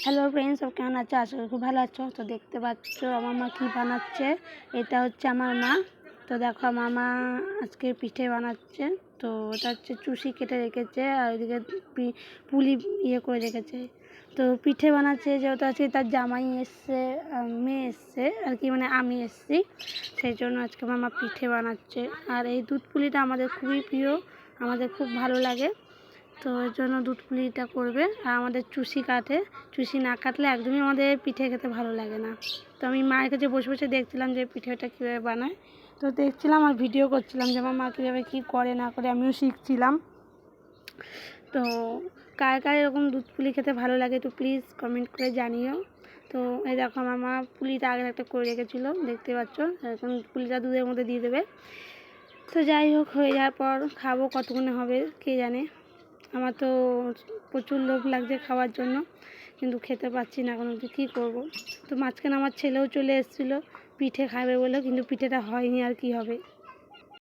Hello friends, সব কেমন আছো? আশা করি খুব ভালো আছো। তো দেখতে পাচ্ছ আমার মা কী বানাচ্ছে। এটা হচ্ছে আমার মা। তো দেখো আমার মা আজকে পিঠে বানাচ্ছে। তো ওটা হচ্ছে চুষি কেটে রেখেছে আর ওইদিকে পুলি করে রেখেছে। তো পিঠে বানাচ্ছে, যেহেতু আজকে তার জামাই এসছে, মেয়ে এসছে আর কি, মানে আমি এসছি, সেই জন্য আজকে আমার মা পিঠে বানাচ্ছে। আর এই দুধ পুলিটা আমাদের খুবই প্রিয়, আমাদের খুব ভালো লাগে। তো ওই জন্য দুধ পুলিটা করবে। আর আমাদের চুষি কাটে, চুষি না কাটলে একদমই আমাদের পিঠে খেতে ভালো লাগে না। তো আমি মায়ের কাছে বসে বসে দেখছিলাম যে পিঠেটা কীভাবে বানায়। তো দেখছিলাম আর ভিডিও করছিলাম যে আমার মা কীভাবে কী করে না করে, আমিও শিখছিলাম। তো কার কার এরকম দুধ পুলি খেতে ভালো লাগে তো প্লিজ কমেন্ট করে জানিও। তো এই দেখো আমার মা পুলিটা আগে একটা করে রেখেছিলো, দেখতে পাচ্ছ। এখন পুলিটা দুধের মধ্যে দিয়ে দেবে। তো যাই হোক, হয়ে যাওয়ার পর খাবো, কতক্ষণে হবে কে জানে। আমার তো প্রচুর লোভ লাগছে খাওয়ার জন্য, কিন্তু খেতে পাচ্ছি না এখন, তো কী করবো। তো মাঝখানে আমার ছেলেও চলে এসেছিলো পিঠে খাবে বলে, কিন্তু পিঠেটা হয়নি, আর কি হবে।